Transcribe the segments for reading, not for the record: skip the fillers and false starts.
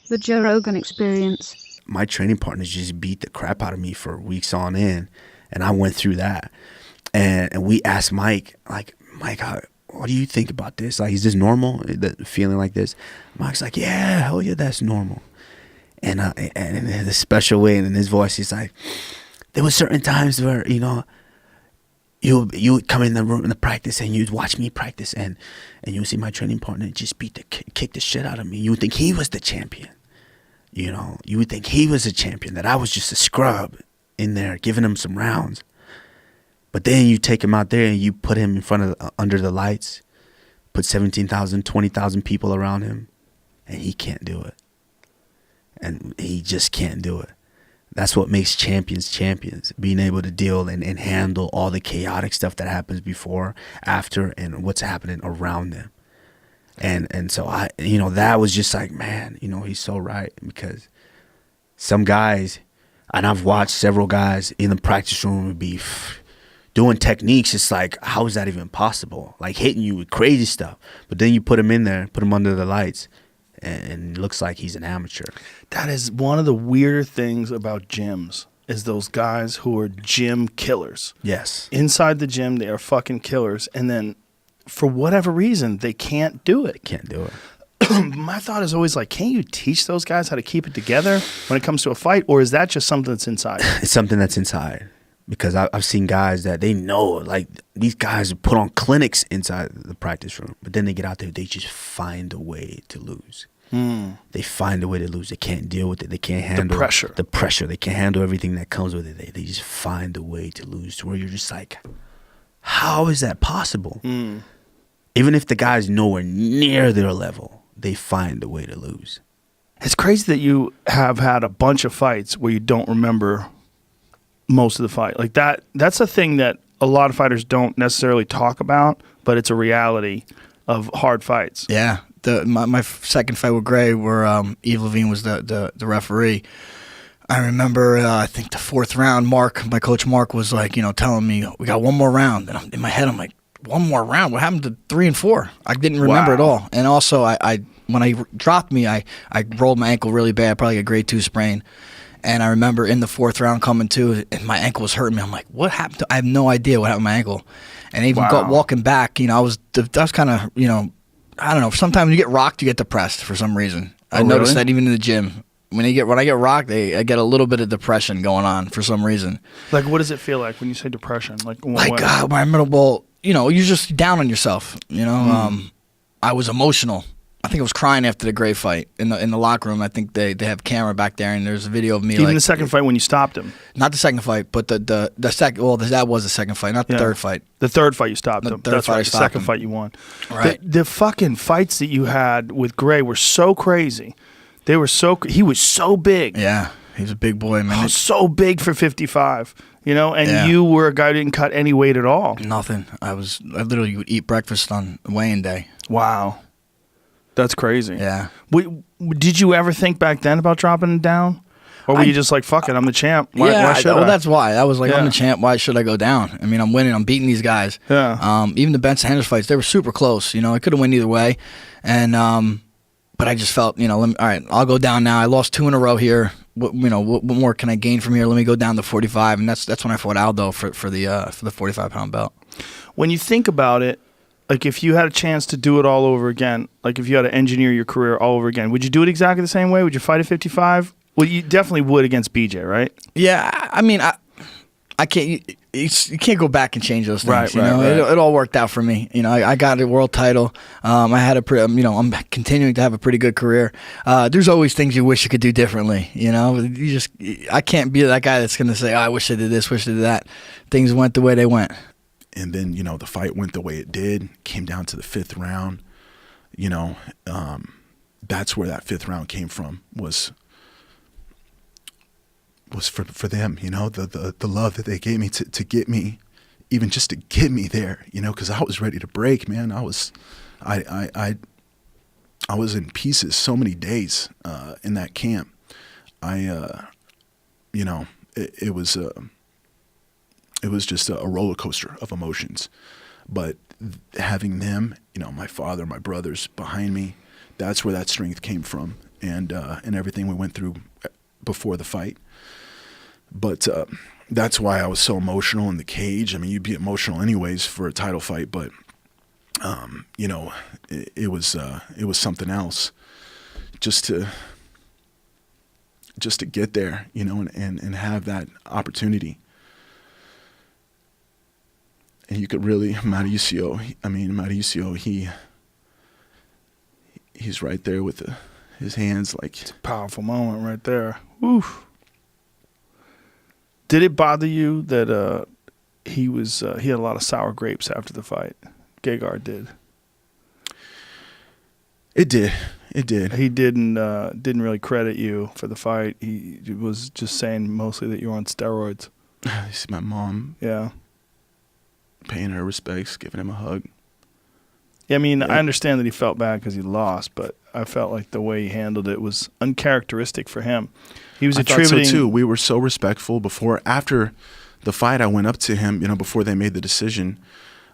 The Joe Rogan Experience. My training partners just beat the crap out of me for weeks on end, and I went through that. And we asked Mike, like, Mike, what do you think about this? Like, is this normal, feeling like this? Mike's like, yeah, hell yeah, that's normal. And in a special way, and in his voice, he's like, there were certain times where, you know, you would come in the room in the practice and you'd watch me practice, and you would see my training partner just kick the shit out of me. You would think he was the champion. You know, you would think he was a champion, that I was just a scrub in there giving him some rounds. But then you take him out there and you put him in front of under the lights, put 17,000, 20,000 people around him, and he can't do it. And he just can't do it. That's what makes champions champions, being able to deal and handle all the chaotic stuff that happens before, after, and what's happening around them. And so I, you know, that was just like, man, you know, he's so right, because some guys, and I've watched several guys in the practice room be doing techniques. It's like, how is that even possible? Like hitting you with crazy stuff. But then you put him in there, put him under the lights, and it looks like he's an amateur. That is one of the weirder things about gyms, is those guys who are gym killers. Yes. Inside the gym, they are fucking killers. And then for whatever reason, they can't do it. Can't do it. My thought is always like, can't you teach those guys how to keep it together when it comes to a fight? Or is that just something that's inside? It's something that's inside. Because I've seen guys that they know, like, these guys put on clinics inside the practice room, but then they get out there, they just find a way to lose. They find a way to lose. They can't deal with it. They can't handle the pressure. They can't handle everything that comes with it. They just find a way to lose, to where you're just like, how is that possible? Even if the guy's nowhere near their level, they find a way to lose. It's crazy that you have had a bunch of fights where you don't remember most of the fight. Like that's a thing that a lot of fighters don't necessarily talk about, but it's a reality of hard fights. Yeah. My second fight with Gray, where Yves Levine was the referee, I remember I think the fourth round, my coach Mark was like, you know, telling me, we got one more round. And in my head, I'm like, one more round? What happened to 3 and 4? I didn't remember at all. And also, I when he dropped me, I rolled my ankle really bad, probably a grade 2 sprain. And I remember in the fourth round coming to, and my ankle was hurting me. I'm like, what happened? I have no idea what happened to my ankle. And even walking back, you know, I was kind of, you know, I don't know. Sometimes when you get rocked, you get depressed for some reason. I noticed that even in the gym. When I get rocked, I get a little bit of depression going on for some reason. Like, what does it feel like when you say depression? Like I remember, well, you know, you're just down on yourself. You know, I was emotional. I think I was crying after the Gray fight in the locker room. I think they have camera back there, and there's a video of me. Even the second fight when you stopped him. Not the second fight, but the second. Well, that was the second fight, not the third fight. The third fight you stopped him. That's right. The second fight you won. Right. The fucking fights that you had with Gray were so crazy. They were he was so big. Yeah, he's a big boy, man. So big for 55. You know, and you were a guy who didn't cut any weight at all. Nothing. I literally would eat breakfast on weighing day. Wow. That's crazy. Yeah. Did you ever think back then about dropping it down? Or were you just like, fuck it, I'm the champ. Why should I? That's why. I was like, I'm the champ. Why should I go down? I mean, I'm winning. I'm beating these guys. Yeah. Even the Benson Henderson fights, they were super close. You know, I could have won either way. And but I just felt, you know, all right, I'll go down now. I lost 2 in a row here. What more can I gain from here? Let me go down to 45. And that's when I fought Aldo for the 45-pound belt. When you think about it, like, if you had a chance to do it all over again, like if you had to engineer your career all over again, would you do it exactly the same way? Would you fight at 55? Well, you definitely would against BJ, right? Yeah, I mean, I can't. You can't go back and change those things. Right, you know? It all worked out for me. You know, I got a world title. I had I'm continuing to have a pretty good career. There's always things you wish you could do differently. You know, I can't be that guy that's going to say, oh, I wish I did this, wish I did that. Things went the way they went. And then, you know, the fight went the way it did, came down to the 5th round. You know, that's where that 5th round came from, was for them, you know, the love that they gave me to get me, even just to get me there, you know, because I was ready to break, man. I was in pieces so many days in that camp. You know, it was just a roller coaster of emotions. But having them, you know, my father, my brothers behind me, that's where that strength came from. and everything we went through before the fight. But that's why I was so emotional in the cage. I mean, you'd be emotional anyways for a title fight, but you know, it was something else just to get there, you know, and have that opportunity. And you could really, Mauricio, he's right there with his hands like. It's a powerful moment right there. Oof. Did it bother you that he had a lot of sour grapes after the fight? Gegard did. It did. He didn't really credit you for the fight. He was just saying mostly that you were on steroids. This is my mom. Yeah. Paying her respects, giving him a hug. Yeah, I mean, I understand that he felt bad because he lost, but I felt like the way he handled it was uncharacteristic for him. He was attributing. I thought so too. We were so respectful after the fight. I went up to him, you know, before they made the decision.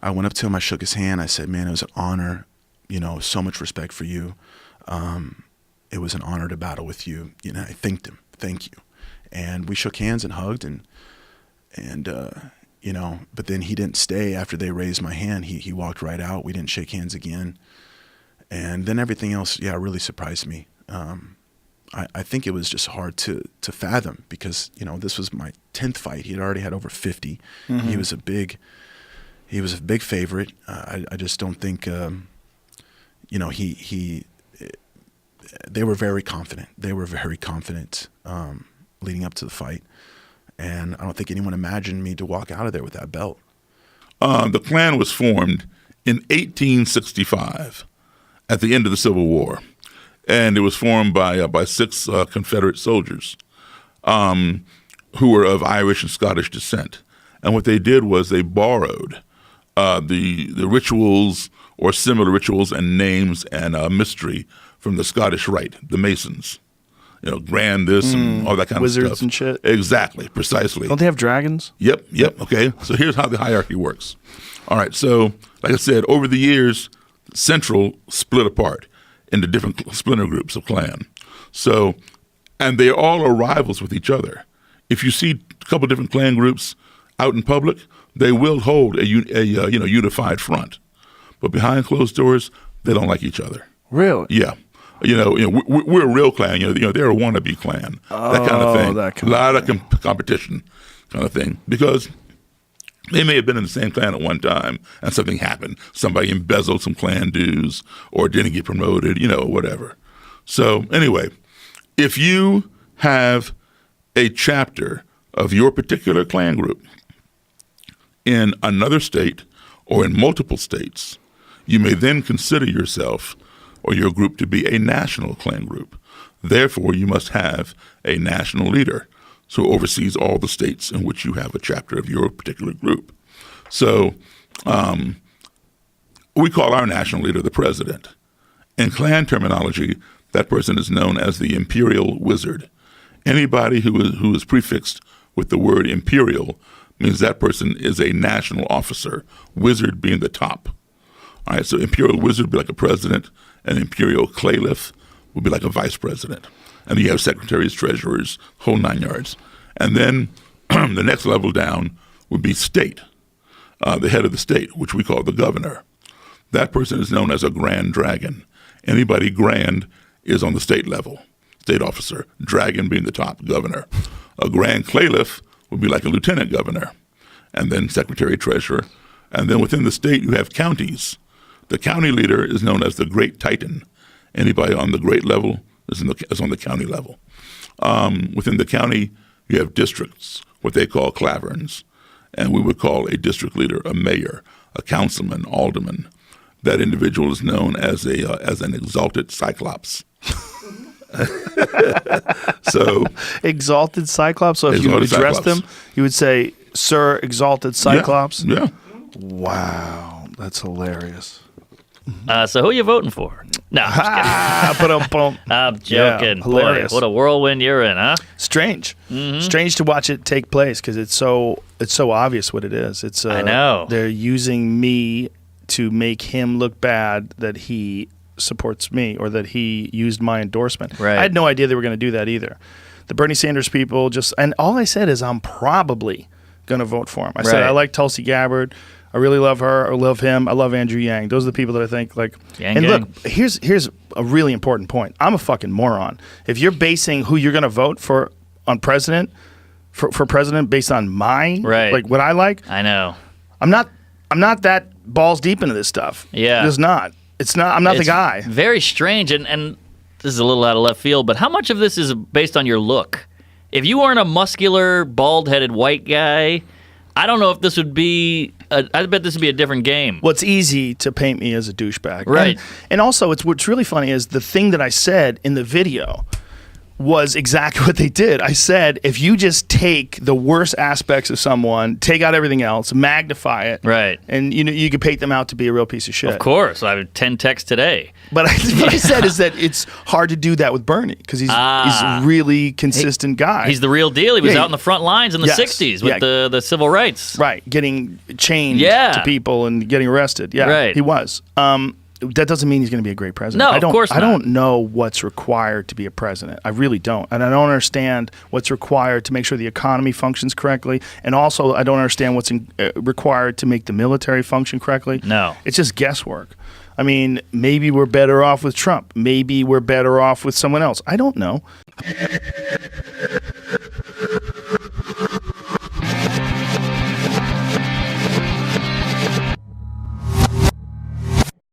I went up to him. I shook his hand. I said, "Man, it was an honor. You know, so much respect for you. It was an honor to battle with you." You know, I thanked him. Thank you. And we shook hands and hugged and you know, but then he didn't stay after they raised my hand. He walked right out. We didn't shake hands again. And then everything else, really surprised me. I think it was just hard to fathom because, you know, this was my 10th fight. He had already had over 50. Mm-hmm. He was a big favorite. I just don't think, you know, they were very confident. They were very confident leading up to the fight. And I don't think anyone imagined me to walk out of there with that belt. The Klan was formed in 1865 at the end of the Civil War. And it was formed by 6 Confederate soldiers who were of Irish and Scottish descent. And what they did was they borrowed the rituals or similar rituals and names and mystery from the Scottish Rite, the Masons. You know, grand this and all that kind of stuff. Wizards and shit. Exactly, precisely. Don't they have dragons? Yep. Okay, so here's how the hierarchy works. All right, so like I said, over the years, Central split apart into different splinter groups of Klan. So, and they all are rivals with each other. If you see a couple different Klan groups out in public, they will hold a unified front, but behind closed doors, they don't like each other. Really? Yeah. You know, we're a real Klan. You know, they're a wannabe Klan. That kind of thing. A lot of competition, kind of thing. Because they may have been in the same Klan at one time, and something happened. Somebody embezzled some Klan dues, or didn't get promoted. You know, whatever. So anyway, if you have a chapter of your particular Klan group in another state or in multiple states, you may then consider yourself or your group to be a national Klan group. Therefore, you must have a national leader who oversees all the states in which you have a chapter of your particular group. So we call our national leader the president. In Klan terminology, that person is known as the imperial wizard. Anybody who is prefixed with the word imperial means that person is a national officer, wizard being the top. All right, so imperial wizard would be like a president, and imperial caliph would be like a vice president. And then you have secretaries, treasurers, whole 9 yards. And then the next level down would be state, the head of the state, which we call the governor. That person is known as a grand dragon. Anybody grand is on the state level, state officer, dragon being the top, governor. A grand caliph would be like a lieutenant governor, and then secretary, treasurer. And then within the state, you have counties. The county leader is known as the Great Titan. Anybody on the great level is on the county level. Within the county, you have districts, what they call claverns, and we would call a district leader a mayor, a councilman, alderman. That individual is known as an exalted cyclops. So exalted cyclops. So if you would address them, you would say, "Sir, exalted cyclops." Yeah. Wow, that's hilarious. So who are you voting for? No, I'm just kidding. I'm joking. Yeah, hilarious. Boy, what a whirlwind you're in, huh? Strange. Mm-hmm. Strange to watch it take place because it's so obvious what it is. I know. They're using me to make him look bad that he supports me or that he used my endorsement. Right. I had no idea they were going to do that either. The Bernie Sanders people and all I said is I'm probably going to vote for him. I said I like Tulsi Gabbard. I really love her. I love him. I love Andrew Yang. Those are the people that I think like. Yang and gang. look, here's a really important point. I'm a fucking moron. If you're basing who you're going to vote for on president for president based on my like what I like, I know. I'm not that balls deep into this stuff. Yeah. It's not. I'm not the guy. Very strange, and this is a little out of left field, but how much of this is based on your look? If you weren't a muscular, bald-headed white guy, I don't know if this would be. I bet this would be a different game. Well, it's easy to paint me as a douchebag, right? And also, what's really funny is the thing that I said in the video was exactly what they did. I said, if you just take the worst aspects of someone, take out everything else, magnify it, right, and you could paint them out to be a real piece of shit. Of course, I have 10 texts today. But what I said is that it's hard to do that with Bernie because he's a really consistent guy. He's the real deal. He was out in the front lines in the 60s with the civil rights. Right, getting chained to people and getting arrested. Yeah, right. He was. That doesn't mean he's going to be a great president. No, of course not. I don't know what's required to be a president. I really don't. And I don't understand what's required to make sure the economy functions correctly. And also, I don't understand what's required to make the military function correctly. No. It's just guesswork. I mean, maybe we're better off with Trump. Maybe we're better off with someone else. I don't know.